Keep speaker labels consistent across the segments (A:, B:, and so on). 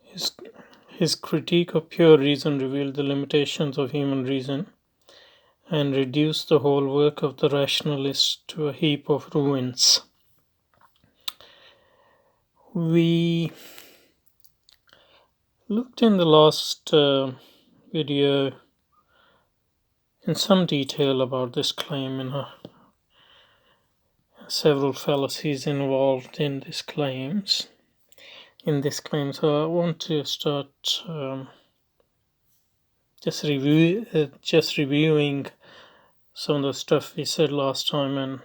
A: His, his critique of pure reason revealed the limitations of human reason and reduced the whole work of the rationalist to a heap of ruins. We looked in the last video in some detail about this claim and several fallacies involved in this claims. So I want to start just reviewing some of the stuff we said last time, and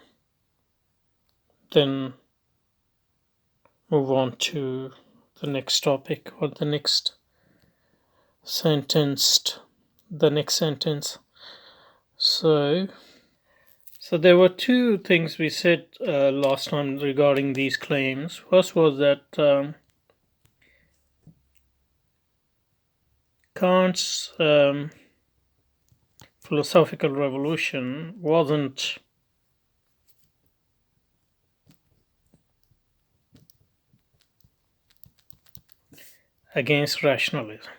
A: then move on to the next topic or the next sentence. So there were two things we said last time regarding these claims. First was that Kant's philosophical revolution wasn't against rationalism.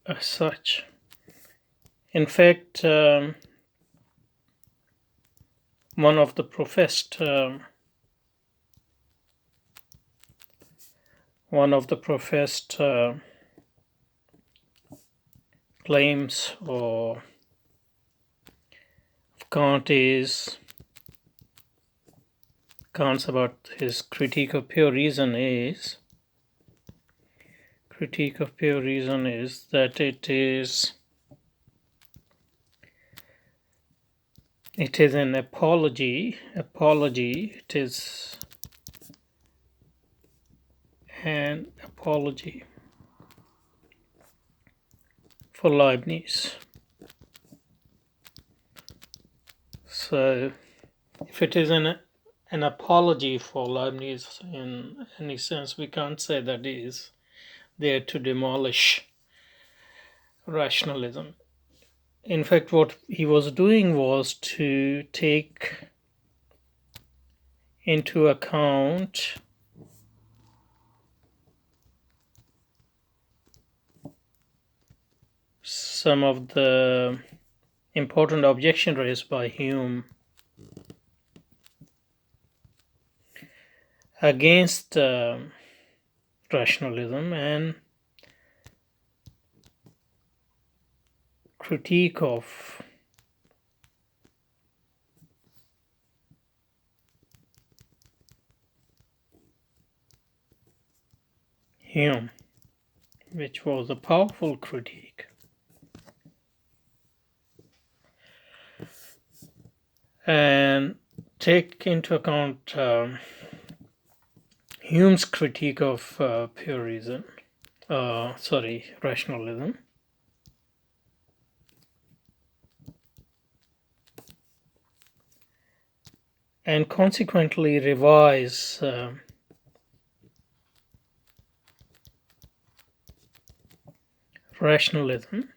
A: As such, in fact, one of the professed claims of Kant's about his critique of pure reason is that it is an apology. It is an apology for Leibniz. So if it is an apology for Leibniz in any sense, we can't say that it is there to demolish rationalism. In fact, what he was doing was to take into account some of the important objections raised by Hume against rationalism and critique of Hume, which was a powerful critique. And take into account Hume's critique of pure reason, rationalism. And consequently revise rationalism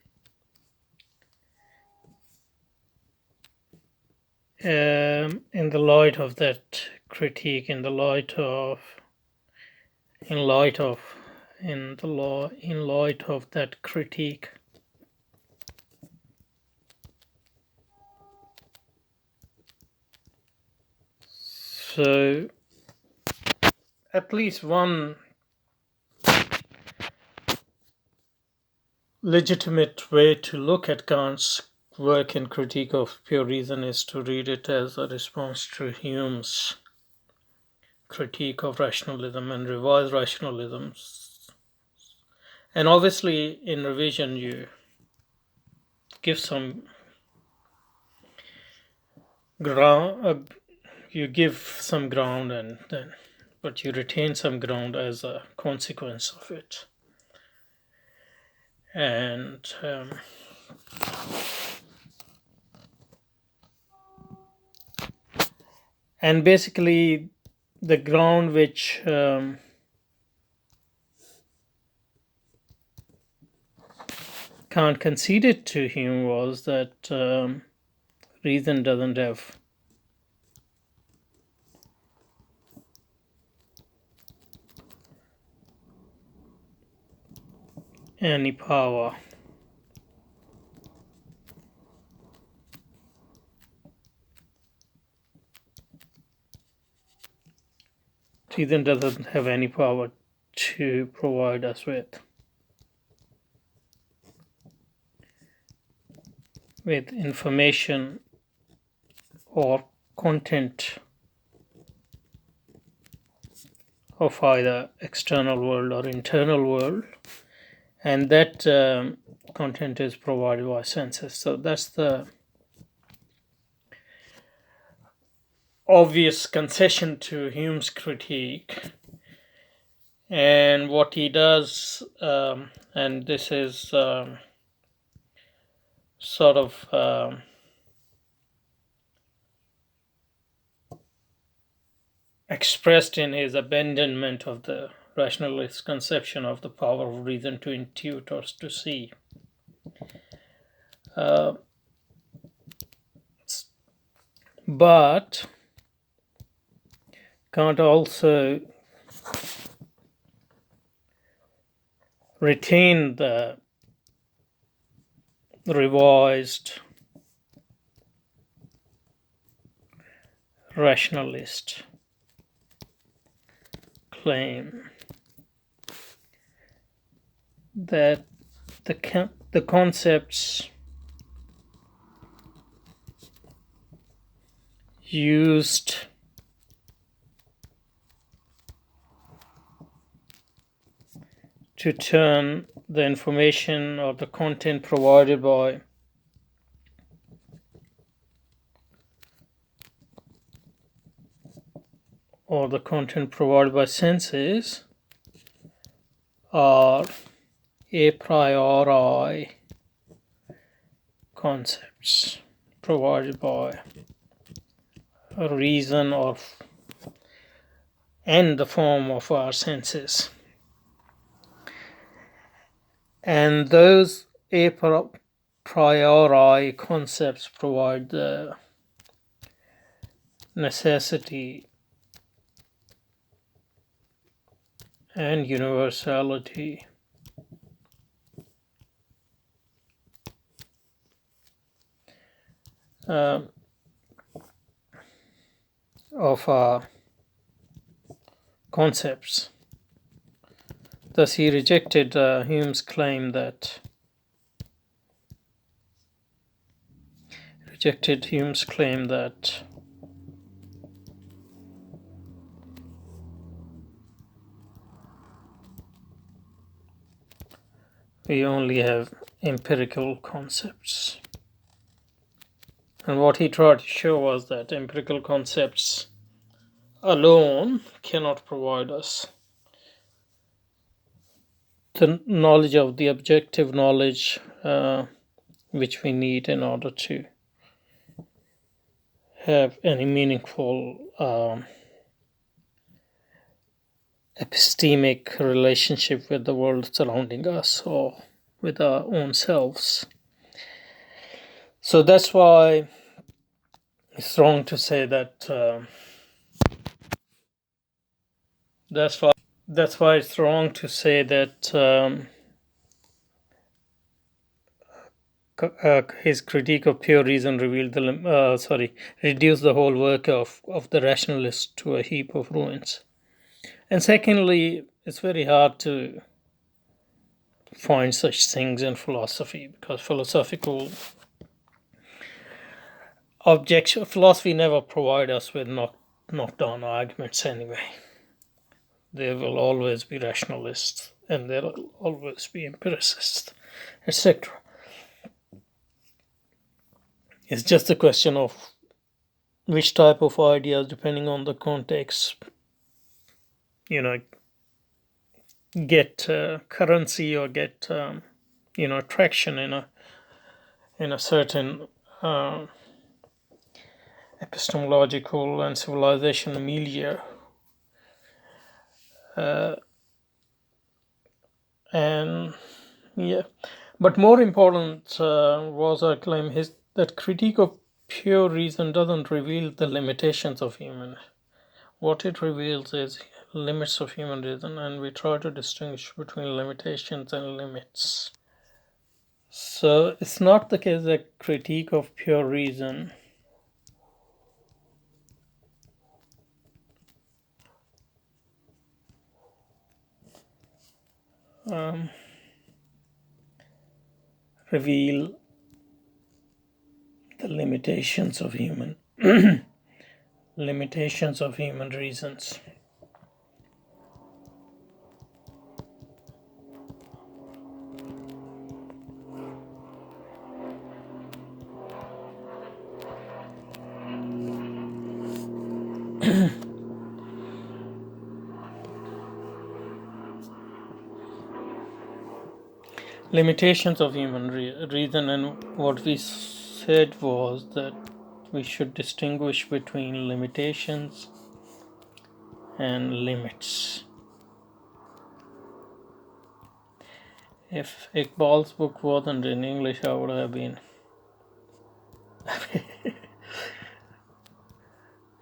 A: in the light of that critique, in light of that critique. So at least one legitimate way to look at Kant's work in critique of pure reason is to read it as a response to Hume's critique of rationalism and revise rationalism. And obviously in revision you give some ground, but you retain some ground as a consequence of it. And basically the ground which Kant conceded to Hume was that reason doesn't have any power reason doesn't have any power to provide us with information or content of either external world or internal world, and that content is provided by senses. So that's the obvious concession to Hume's critique. And what he does, and this is sort of expressed in his abandonment of the rationalist conception of the power of reason to intuit or to see. But Kant also retained the revised rationalist claim that the concepts used to turn the information or the content provided by senses are a priori concepts provided by a reason and the form of our senses. And those a priori concepts provide the necessity and universality of our concepts. Thus, he rejected Hume's claim that we only have empirical concepts. And what he tried to show was that empirical concepts alone cannot provide us the knowledge of the objective knowledge which we need in order to have any meaningful epistemic relationship with the world surrounding us or with our own selves. So that's why it's wrong to say that that's why it's wrong to say that his critique of pure reason reduced the whole work of the rationalist to a heap of ruins. And secondly, it's very hard to find such things in philosophy because philosophy never provide us with knockdown arguments anyway. There will always be rationalists and there will always be empiricists, etc. It's just a question of which type of ideas, depending on the context, get currency or get traction in a certain epistemological and civilizational milieu. But more important was our claim that critique of pure reason doesn't reveal the limitations of human. What it reveals is limits of human reason, and we try to distinguish between limitations and limits. So it's not the case that critique of pure reason reveal the limitations of human limitations of human reasons. Limitations of human reason, and what we said was that we should distinguish between limitations and limits. If Iqbal's book wasn't in English, I would have been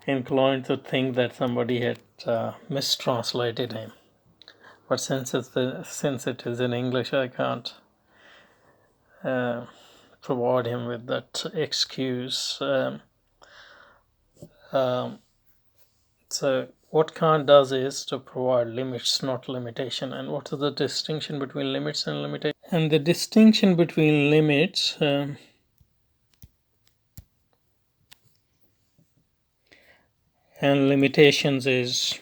A: inclined to think that somebody had mistranslated him. But since it is in English, I can't provide him with that excuse. So what Kant does is to provide limits, not limitation. And what is the distinction between limits and limitation? And the distinction between limits and limitations is,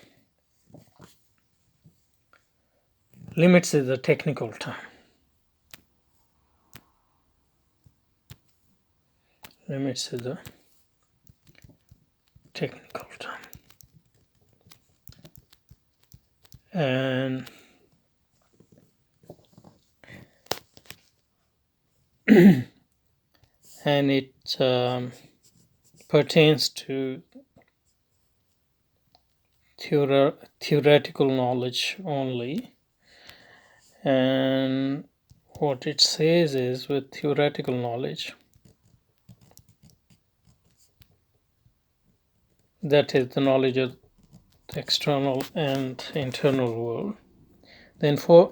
A: limits is a technical term. Limits is a technical term. And and it pertains to theoretical knowledge only. And what it says is, with theoretical knowledge, that is the knowledge of the external and internal world, the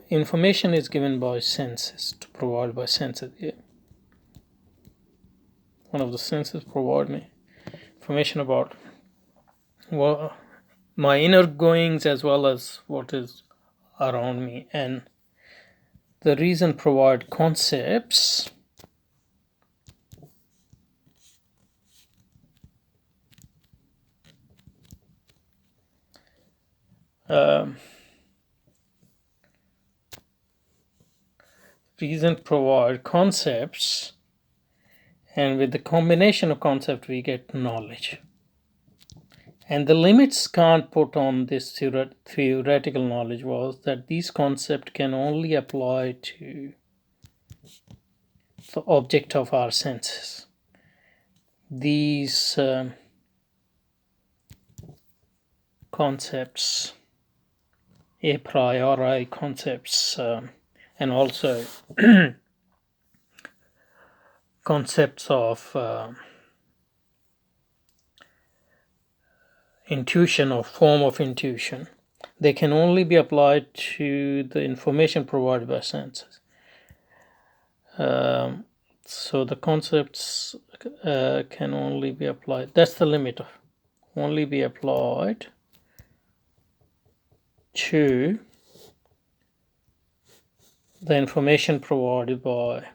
A: information is given by senses, to provide by senses. Yeah. One of the senses provide me information about my inner goings as well as what is around me, and the reason provide concepts and with the combination of concepts we get knowledge. And the limits Kant put on this theoretical knowledge was that these concepts can only apply to the object of our senses. These concepts, a priori concepts, and also concepts of intuition or form of intuition, they can only be applied to the information provided by senses. So the concepts can only be applied, that's the limit of, only be applied to the information provided by.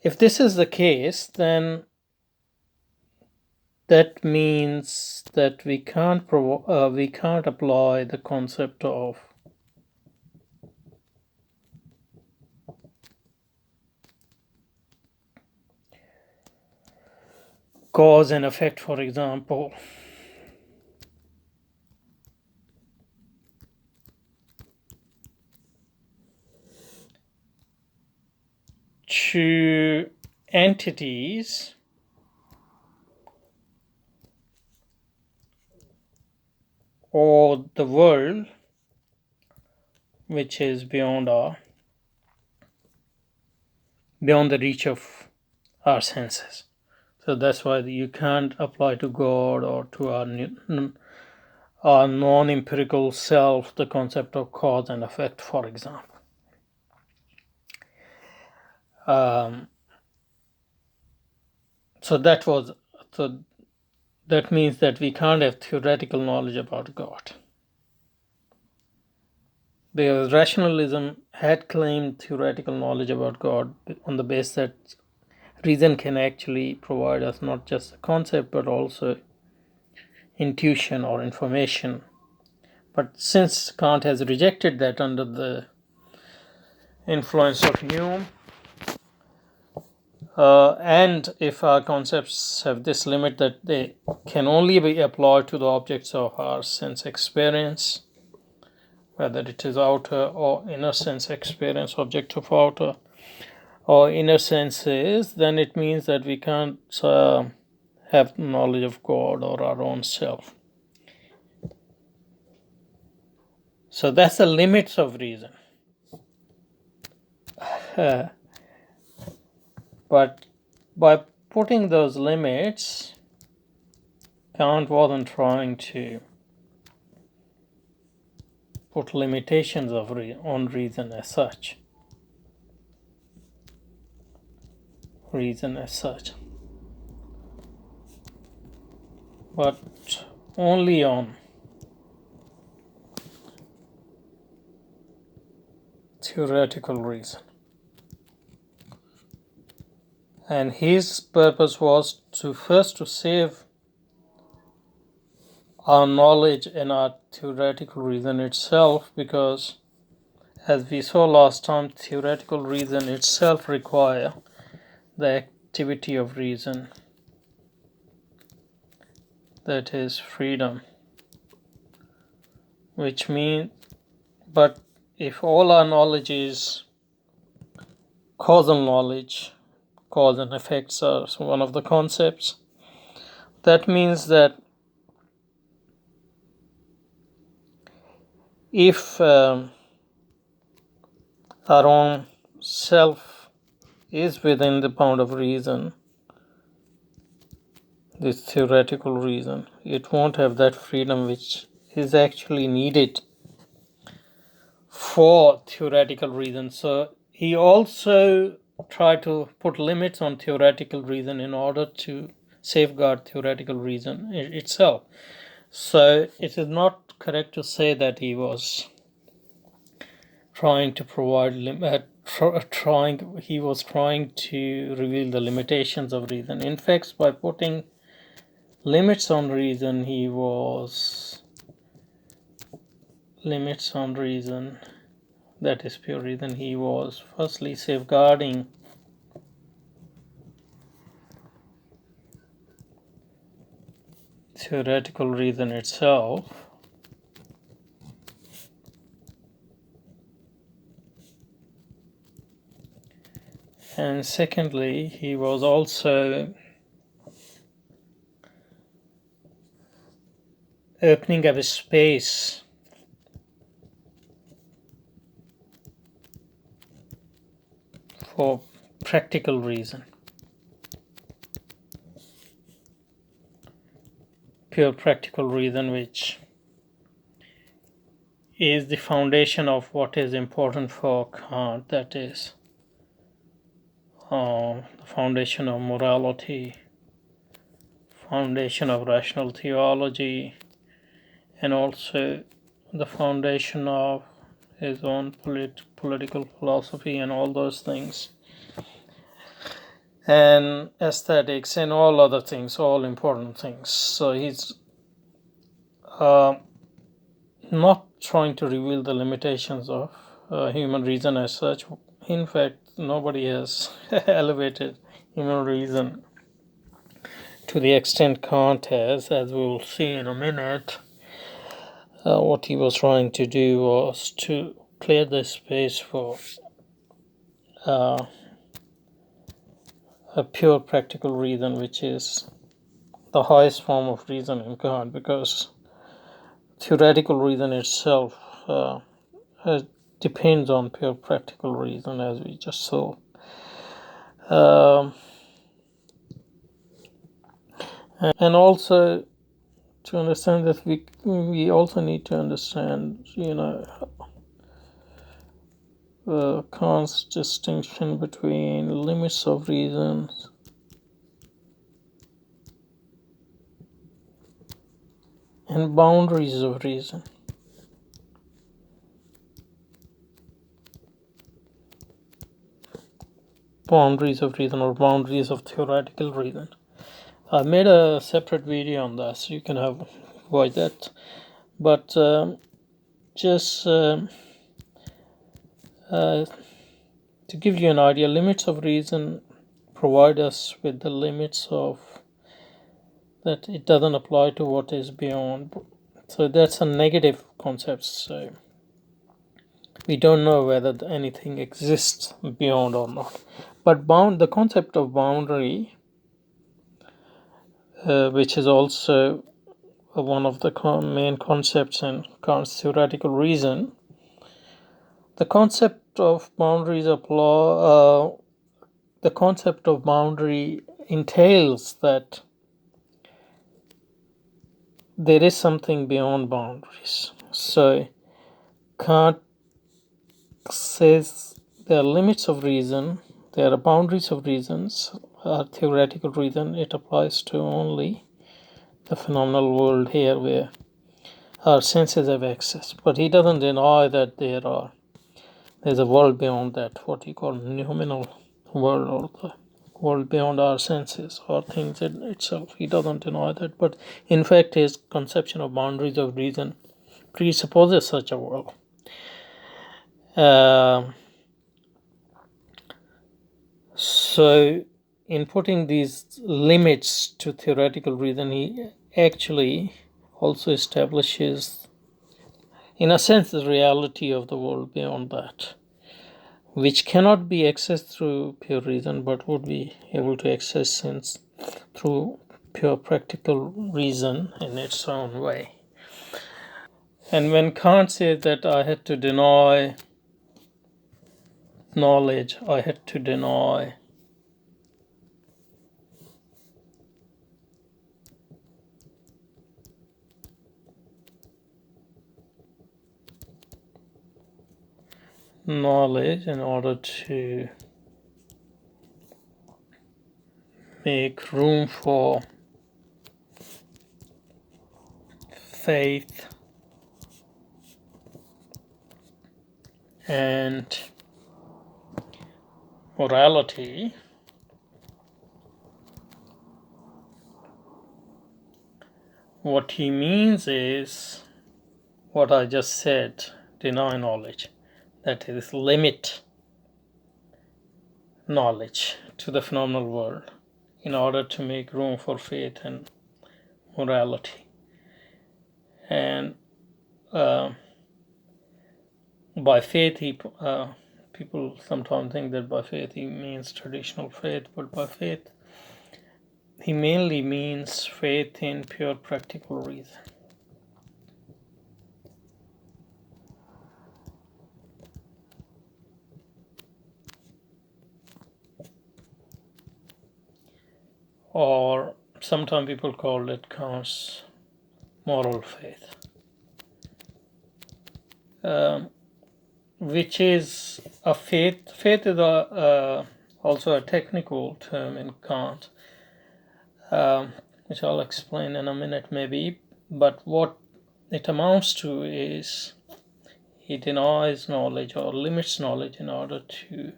A: If this is the case, then that means that we can't apply the concept of cause and effect, for example, to entities or the world which is beyond the reach of our senses. So that's why you can't apply to God or to our non-empirical self the concept of cause and effect, for example. So that means that we can't have theoretical knowledge about God. Because rationalism had claimed theoretical knowledge about God on the basis that reason can actually provide us not just a concept but also intuition or information. But since Kant has rejected that under the influence of Hume, and if our concepts have this limit that they can only be applied to the objects of our sense experience, whether it is outer or inner sense experience, object of outer or inner senses, then it means that we can't have knowledge of God or our own self. So that's the limits of reason. But by putting those limits, Kant wasn't trying to put limitations on reason as such. But only on theoretical reason. And his purpose was to save our knowledge and our theoretical reason itself, because as we saw last time, theoretical reason itself requires the activity of reason, that is freedom, which means, but if all our knowledge is causal knowledge, cause and effects are one of the concepts, that means that if our own self is within the bound of reason, this theoretical reason, it won't have that freedom which is actually needed for theoretical reason. So he also tried to put limits on theoretical reason in order to safeguard theoretical reason itself. So it is not correct to say that he was trying to provide he was trying to reveal the limitations of reason. In fact, by putting limits on reason, that is pure reason, he was firstly safeguarding theoretical reason itself, and secondly, he was also opening up a space for practical reason, pure practical reason, which is the foundation of what is important for Kant, that is the foundation of morality, foundation of rational theology, and also the foundation of his own political philosophy and all those things, and aesthetics and all other things, all important things. So he's not trying to reveal the limitations of human reason as such. In fact, nobody has elevated human reason to the extent Kant has, as we will see in a minute. What he was trying to do was to clear the space for a pure practical reason, which is the highest form of reason in Kant, because theoretical reason itself depends on pure practical reason, as we just saw. Um, and also to understand that we also need to understand, Kant's distinction between limits of reason and boundaries of reason. Boundaries of reason or boundaries of theoretical reason. I made a separate video on that, so you can have watch that. But just to give you an idea, limits of reason provide us with the limits of that it doesn't apply to what is beyond. So that's a negative concept. So we don't know whether anything exists beyond or not. But the concept of boundary, which is also one of the main concepts in Kant's theoretical reason, the concept of boundaries apply. The concept of boundary entails that there is something beyond boundaries. So Kant says there are limits of reason, there are boundaries of reasons, theoretical reason. It applies to only the phenomenal world here where our senses have access. But he doesn't deny that there's a world beyond that, what he calls noumenal world, or the world beyond our senses or things in itself. He doesn't deny that, but in fact his conception of boundaries of reason presupposes such a world. So in putting these limits to theoretical reason, he actually also establishes, in a sense, the reality of the world beyond that, which cannot be accessed through pure reason, but would be able to access through pure practical reason in its own way. And when Kant said that I had to deny knowledge, I had to deny knowledge in order to make room for faith and morality, what he means is what I just said: deny knowledge, that is, limit knowledge to the phenomenal world in order to make room for faith and morality. And by faith, people sometimes think that by faith he means traditional faith, but by faith he mainly means faith in pure practical reason. Or sometimes people call it Kant's moral faith, which is a faith. Faith is also a technical term in Kant, which I'll explain in a minute maybe. But what it amounts to is he denies knowledge or limits knowledge in order to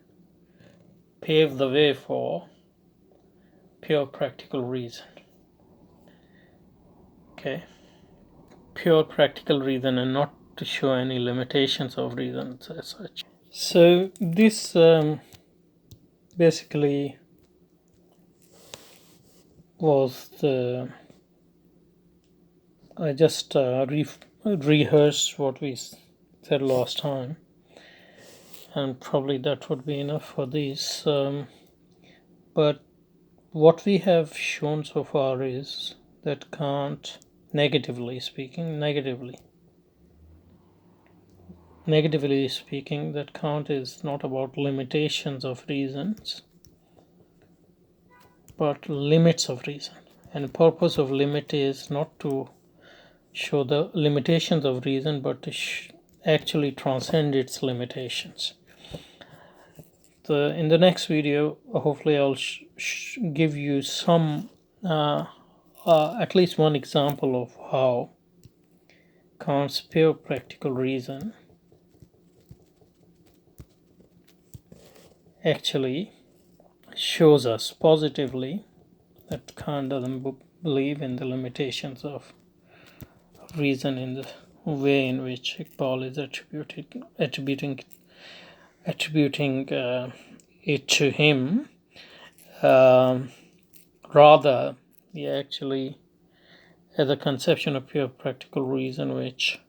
A: pave the way for pure practical reason. Okay, pure practical reason, and not to show any limitations of reason as such. So this basically was I just rehearsed what we said last time, and probably that would be enough for this. But what we have shown so far is that Kant, negatively, negatively speaking, that Kant is not about limitations of reasons, but limits of reason. And the purpose of limit is not to show the limitations of reason, but to actually transcend its limitations. In the next video, hopefully I'll give you some, at least one example of how Kant's pure practical reason actually shows us positively that Kant doesn't believe in the limitations of reason in the way in which Iqbal is attributing it to him. Rather, he actually has a conception of pure practical reason which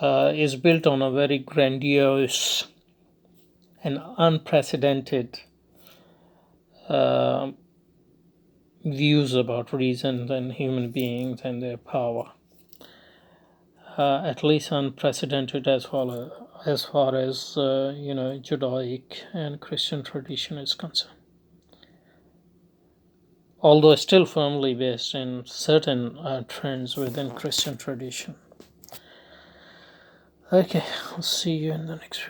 A: is built on a very grandiose and unprecedented views about reason and human beings and their power. At least unprecedented as far as Judaic and Christian tradition is concerned. Although still firmly based in certain trends within Christian tradition. Okay, I'll see you in the next video.